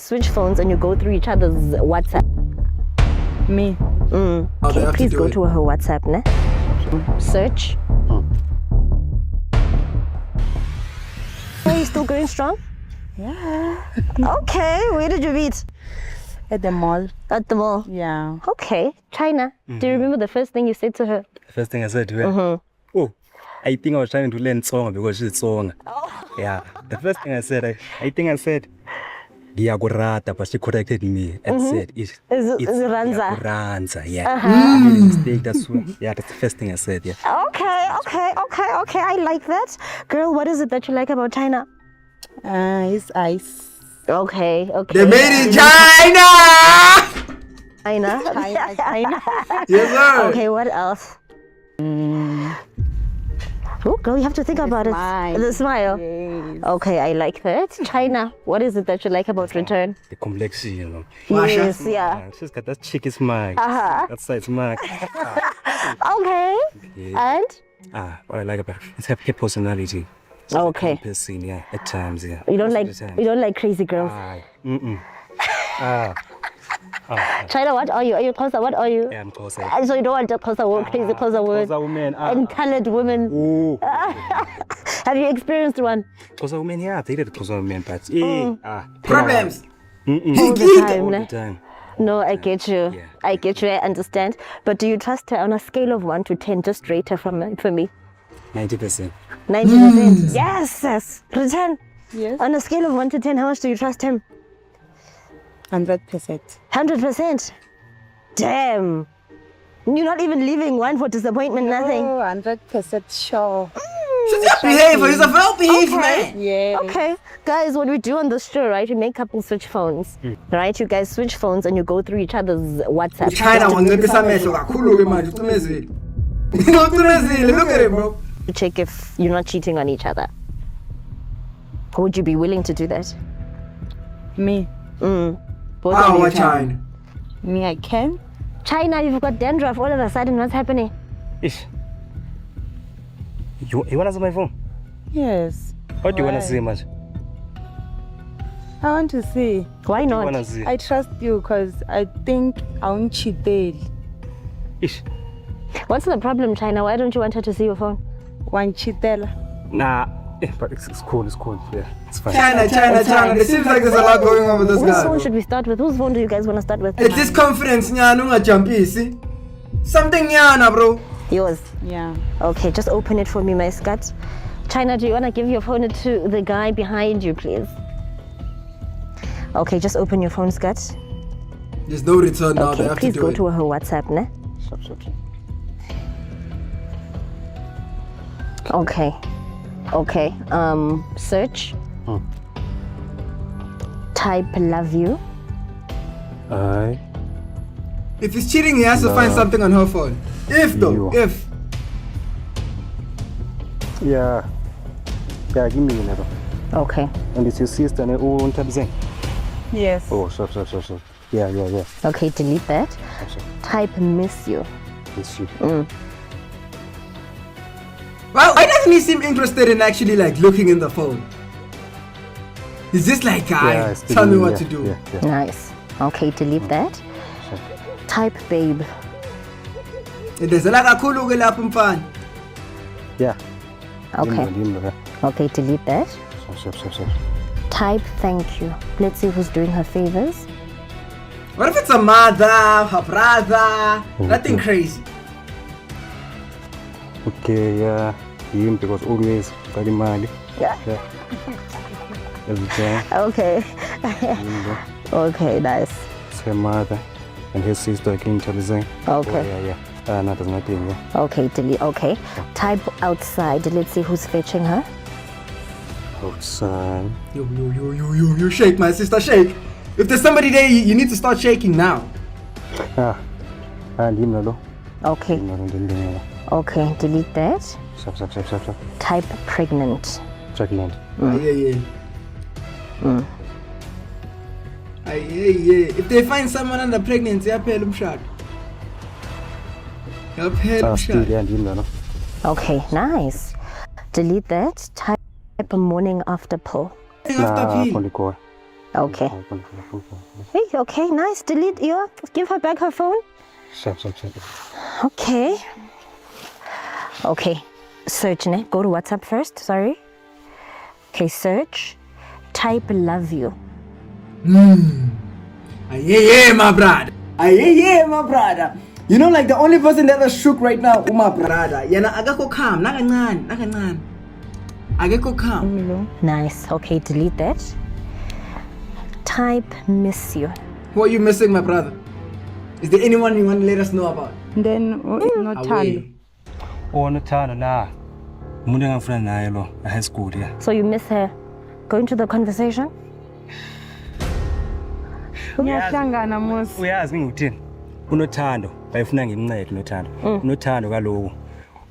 Switch phones and you go through each other's WhatsApp. Me. Okay, please go to her WhatsApp, ne? Search. Are you still going strong? Yeah. Okay, where did you meet? At the mall. At the mall. Yeah. Okay, China. Do you remember the first thing you said to her? The first thing I said to her, oh, I think I was trying to learn Tsonga because she's Tsonga. Yeah. The first thing I said, I think I said, Diagorata, but she corrected me and said, it's Ranza. Ranza, yeah. I made a mistake, that's the first thing I said, yeah. Okay. I like that. Girl, what is it that you like about China? It's ice. Okay. They made in China! China. Yes, sir. Okay, what else? Oh, girl, you have to think about it. The smile. Yes. Okay, I like that. China, what is it that you like about return? The complexion, you know. Yes, yeah. She's got that cheeky smile. That side smile. Okay. Yeah. And? What I like about her, it's her personality. She's a Okay. calm person, yeah, at times, yeah. You don't Most of the time. like crazy girls. China, what are you? Are you Xhosa? What are you? Yeah, I'm closer. So you don't want a Xhosa word, crazy Xhosa word. Xhosa woman. And colored women. Oh. Have you experienced one? Xhosa woman, yeah, I've dated Xhosa woman, but Problems. All the time, all ne? the time. No, I get you. Yeah. I get you. I understand. But do you trust her on a scale of 1 to 10? Just rate her for me. 90%. 90%. Yes. Return. Yes. On a scale of 1 to 10, how much do you trust him? 100%. 100%. Damn. You're not even leaving one for disappointment, nothing. Oh, 100% sure. She's a behavior. He's a well-behaved man. Yeah. Okay. Guys, what we do on this show, right? We make couples switch phones. Right? You guys switch phones and you go through each other's WhatsApp. China wanciphisa amehlo kakhulu-ke manje ucimezile. Ucimezile, look at it, bro. To check if you're not cheating on each other. Would you be willing to do that? Me. Both Wow, of you. what China? Me, I can. China, you've got dandruff all of a sudden. What's happening? Ish. You wanna see my phone? Yes. What do you wanna Why? see, much? I want to see. Why You not? wanna see? I trust you because I think I won't cheat there. Ish. What's the problem, China? Why don't you want her to see your phone? One cheatella. Nah. But it's cool. Yeah, it's fine. China. It seems like there's a lot going on with this Whose guy. phone should we start with? Whose phone do you guys want to start with? At this conference, nyana ungajumpisi. Something nyana, bro. Yours. Yeah. Okay, just open it for me, my scut. China, do you want to give your phone to the guy behind you, please? Okay, just open your phone, scut. There's no return now. They Okay, have to please do go it. to her WhatsApp, ne? Stop. Okay. Search. Type love you. Aye. If he's cheating, he has to find something on her phone. If. Yeah, give me another. Okay. And it's your sister, and oh, Tabzeng. Yes. Oh, stop. Yeah. Okay, delete that. Stop. Type miss you. It's you. Why doesn't he seem interested in actually like looking in the phone? He's just like, guy, it's tell me still- what yeah, to do. Yeah. Nice. Okay, delete that. Sure. Type babe. There's a lot of cool lapha mfana. Yeah. Okay. Dim. Okay, delete that. Stop. Type thank you. Let's see who's doing her favors. What if it's a mother, her brother? Nothing crazy. Okay, yeah. Him because always very mad. Yeah. Every time. Okay. Him, Okay, nice. it's her mother and his sister King Tabzeng. Okay. Yeah. No, there's nothing. Yeah. Okay, delete. Okay. Type outside. Let's see who's fetching her. Outside. You shake, my sister, shake. If there's somebody there, you need to start shaking now. And him, no. Okay. Dim. Okay, delete that. Stop. Type pregnant. Pregnant. Yeah. Yeah. If they find someone under pregnancy, yaphela umshado. Still, yeah, him, no. Okay, nice. Delete that. Type a morning after pill. After P. Polykor. Okay. Hey, okay, nice. Delete your. Give her back her phone. Stop. Okay. Okay. Search, ne? Go to WhatsApp first. Sorry. Okay, search. Type love you. Yeah, my brother. Yeah, my brother. You know, like the only person that is shook right now, my brother. Yana agako calm, nakanan. Agako calm. Nice. Okay, delete that. Type miss you. Who are you missing, my brother? Is there anyone you want to let us know about? Then no time. Away. Nothando na. Umuntu engafuna naye lo, high school ya. So you miss her. Go into the conversation. Ngiyahlangana mos. Uyazi ngikuthini? UNothando bayifuna ngimncede uNothando. UNothando kaloku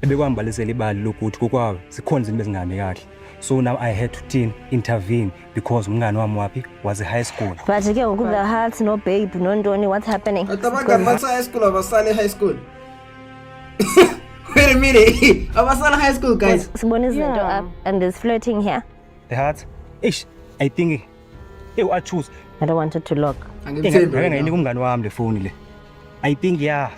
ebekwambalisela ibali lokuthi kokwawo sikhona izinto ezingahambi kahle. So now I had to intervene because umngane wami wapi was a high school. But again, good the heart, no babe, no ndoni, what's happening? Abangani basa high school abasale high school. Wait a minute. Abasale high school, guys. Sibone izinto up and there's flirting here. The heart? Ish, I think I choose. I don't want it to lock. Ngeke umngane wami le phone le. I think yeah.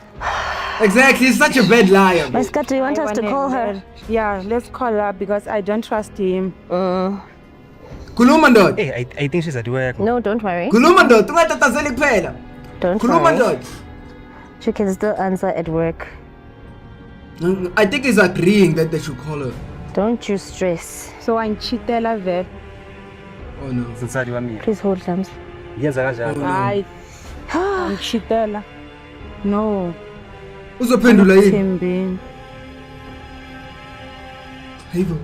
Exactly, he's such a bad liar. My Scott, do you want us to call her? Yeah, let's call her because I don't trust him. Khuluma ndoda. Hey, I think she's at work. No, don't worry. Khuluma ndoda, ungatatazeli kuphela. Don't Khuluma worry. ndoda. She can still answer at work. I think he's agreeing that they should call her. Don't you stress. So angitshitela vele. Oh no. Sinsadi wami. Please hold thumbs. Yenza kanjani? Hayi. Angitshitela. No. Uzophendula yini? Thembeni. Hayibo.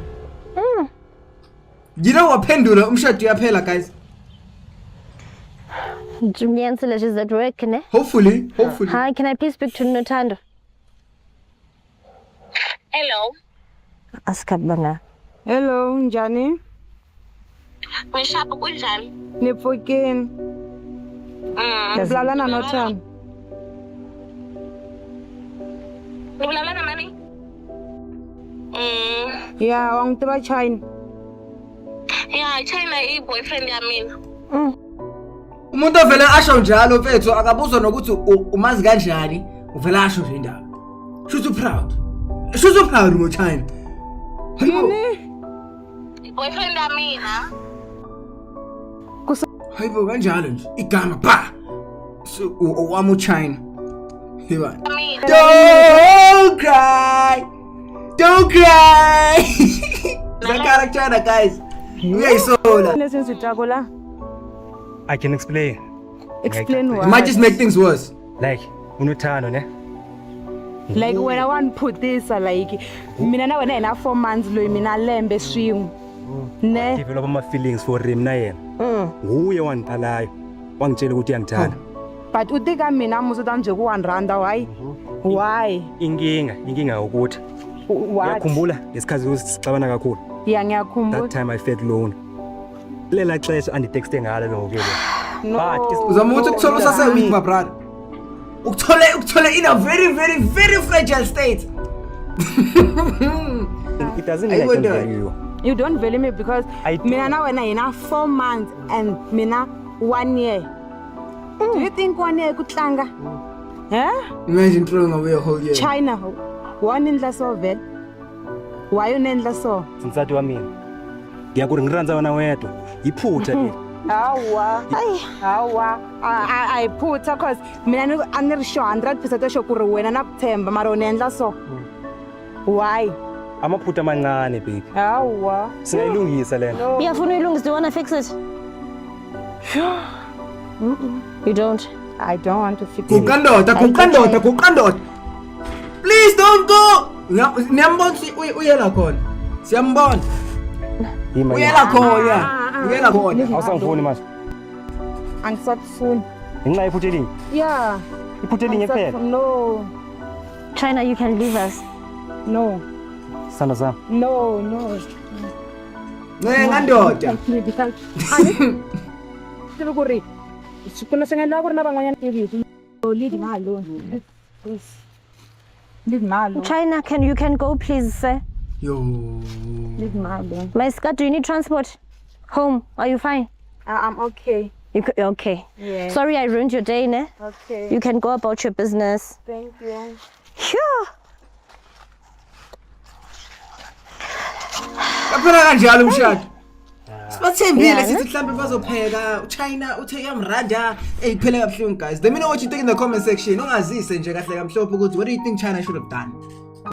Yina waphendula umshado uyaphela, guys. Julian's she's at work, ne? Hopefully. Hi, can I please speak to Nothando? Hello. Askabanga. Hello, njani? Weshapha kunjani? Nipfukeni. Ngivulavula na Nothando. Nivulavula na mani? Yeah, wangitiva China. Yeah, China i boyfriend ya mina. Umuntu ovela asho njalo mfethu akabuzwa nokuthi umazi kanjani, uvela asho nje indaba. Shoot proud ngoChina. Hayibo. Boyfriend ya mina. Hayibo kanjalo nje igama ba. So wami uChina. Hiba. Mina. Don't cry. The character, guys. Uyayisola. Nesizitakola. I can explain. Explain It what? might just make things worse. Like uNothando ne? Like when I want to put this like mina na wena ina 4 months loyi mina lembe swin'we. Ne? Develop my feelings for him na yena. Nguye wangiphalayo. Wangitshela ukuthi uyangithanda. But utika mina musu tamje ku 1 rand why? Why? Inkinga ukuthi What? uyakhumbula lesikhathi sicabana kakhulu. Yeah, ngiyakhumbula. That time I felt alone. Lela xesha anditexte ngalo ngokuyele. No. Uzama ukuthi ukuthola usase weak, my brother. Ukuthola in a very fragile state. It doesn't mean I don't value you. You don't value me because I do. mina na wena ina 4 months and mina 1 year. Do you think 1 year kutlanga? Imagine throwing away a whole year. China wanindla so vele. Why unendla so? Sinsati wami. Ngiyakuri ngirandza wena wedwa. Iphutha le. Hawa. I put cause mina ani ri sure 100% sure ku ri wena na kuthemba mara unendla so. Why? Amaphutha amancane baby. Hawa. Singayilungisa lena. Iyafuna uyilungisa, do you want to fix it? You don't? I don't want to fix it. Kukandoda. Please don't go. Niyambona uyela khona. Siyambona. Uyela khona. Awusangifuni manje. Angisakufuni. Ngenxa yephutha elinye. Yeah. Iphutha elinye kuphela. No. China, you can leave us. No. Sandra sami. No. Ngandoda. Tivi ku ri swipfuno swi nga endla ku ri na van'wanyana tiviti. Leave me alone. Please. Leave me alone. China, you can go, please, sir. Yo. Leave me alone. My Scott, do you need transport? Home, are you fine? I'm okay. Okay. Yeah. Sorry I ruined your day, ne? Okay. You can go about your business. Thank you. Phew. Kaphela kanjalo umshado. Sibathembile Yeah, sithi mhlambe bazopheka uChina uthe yamranda kuphela kabuhlungu guys. Let me know what you think in the comment section. Ungazise nje kahle kamhlophe ukuthi what do you think China should have done?